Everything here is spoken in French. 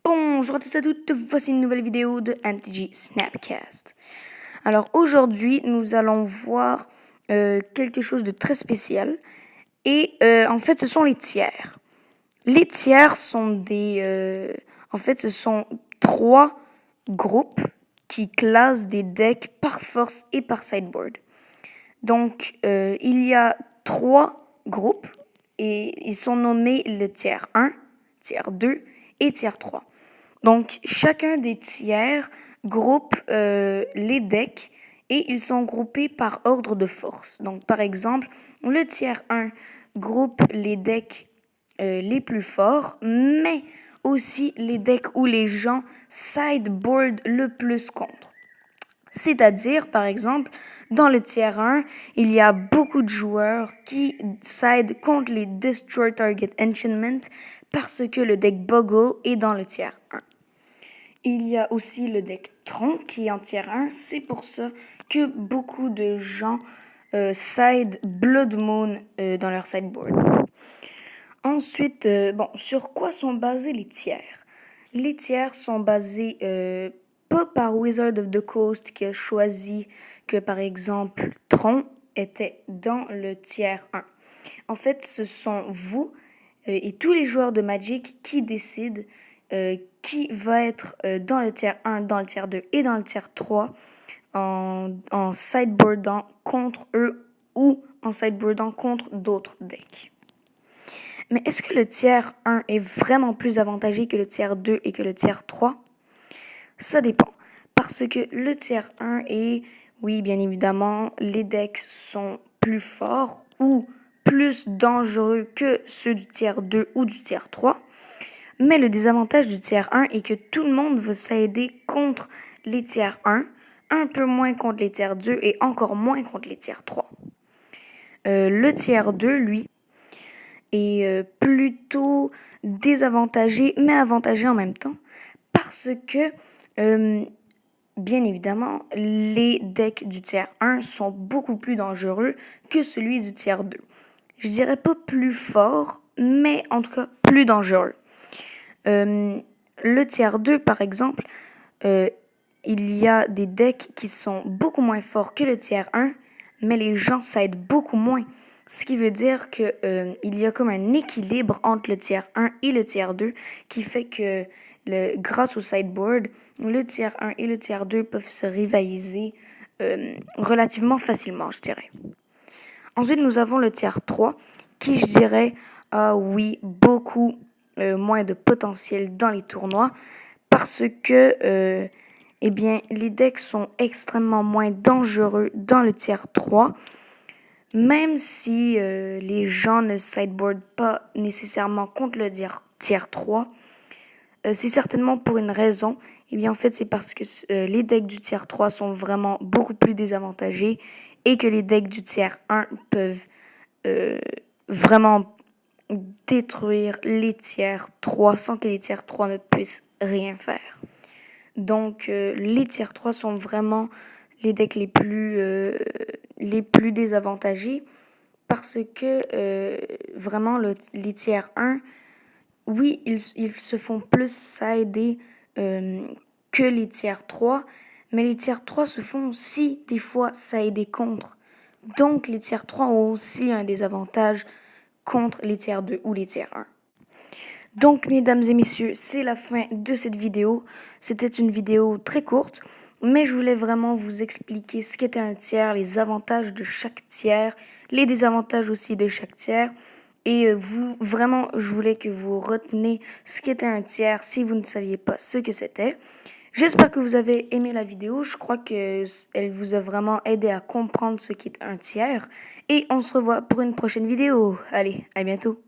Bonjour à tous et à toutes, voici une nouvelle vidéo de MTG Snapcast. Alors aujourd'hui, nous allons voir quelque chose de très spécial. Et en fait, ce sont les tiers. Les tiers sont ce sont 3 groupes qui classent des decks par force et par sideboard. Donc, il y a 3 groupes et ils sont nommés le tiers 1, tiers 2 et tiers 3. Donc, chacun des tiers groupe les decks et ils sont groupés par ordre de force. Donc, par exemple, le tiers 1 groupe les decks les plus forts, mais aussi les decks où les gens sideboard le plus contre. C'est-à-dire, par exemple, dans le tiers 1, il y a beaucoup de joueurs qui side contre les Destroy Target Enchantment parce que le deck Boggle est dans le tiers 1. Il y a aussi le deck Tron qui est en tiers 1. C'est pour ça que beaucoup de gens side Blood Moon dans leur sideboard. Ensuite, sur quoi sont basés les tiers? Les tiers sont basés pas par Wizard of the Coast qui a choisi que, par exemple, Tron était dans le tiers 1. En fait, ce sont vous et tous les joueurs de Magic qui décident qui va être dans le tiers 1, dans le tiers 2 et dans le tiers 3 en sideboardant contre eux ou en sideboardant contre d'autres decks. Mais est-ce que le tiers 1 est vraiment plus avantageux que le tiers 2 et que le tiers 3? Ça dépend. Parce que le tiers 1 est, oui, bien évidemment, les decks sont plus forts ou plus dangereux que ceux du tiers 2 ou du tiers 3. Mais le désavantage du tiers 1 est que tout le monde va s'aider contre les tiers 1, un peu moins contre les tiers 2 et encore moins contre les tiers 3. Le tiers 2, lui, est plutôt désavantagé, mais avantagé en même temps, parce que, bien évidemment, les decks du tiers 1 sont beaucoup plus dangereux que celui du tiers 2. Je dirais pas plus fort, mais en tout cas plus dangereux. Le tiers 2, par exemple, il y a des decks qui sont beaucoup moins forts que le tiers 1, mais les gens s'aident beaucoup moins. Ce qui veut dire que il y a comme un équilibre entre le tiers 1 et le tiers 2 qui fait que grâce au sideboard, le tiers 1 et le tiers 2 peuvent se rivaliser relativement facilement, je dirais. Ensuite, nous avons le tiers 3 qui, je dirais, a, oui, beaucoup moins de potentiel dans les tournois parce que les decks sont extrêmement moins dangereux dans le tiers 3, même si les gens ne sideboardent pas nécessairement contre le tiers 3. C'est certainement pour une raison. En fait, c'est parce que les decks du tiers 3 sont vraiment beaucoup plus désavantagés et que les decks du tiers 1 peuvent vraiment détruire les tiers 3 sans que les tiers 3 ne puissent rien faire. Donc, les tiers 3 sont vraiment les decks les plus désavantagés parce que vraiment les tiers 1, oui, ils se font plus sider que les tiers 3, mais les tiers 3 se font aussi des fois sider contre. Donc, les tiers 3 ont aussi un désavantage contre les tiers 2 ou les tiers 1. Donc, mesdames et messieurs, c'est la fin de cette vidéo. C'était une vidéo très courte, mais je voulais vraiment vous expliquer ce qu'était un tiers, les avantages de chaque tiers, les désavantages aussi de chaque tiers. Et vraiment, je voulais que vous reteniez ce qu'était un tiers si vous ne saviez pas ce que c'était. J'espère que vous avez aimé la vidéo. Je crois qu'elle vous a vraiment aidé à comprendre ce qu'est un tiers. Et on se revoit pour une prochaine vidéo. Allez, à bientôt.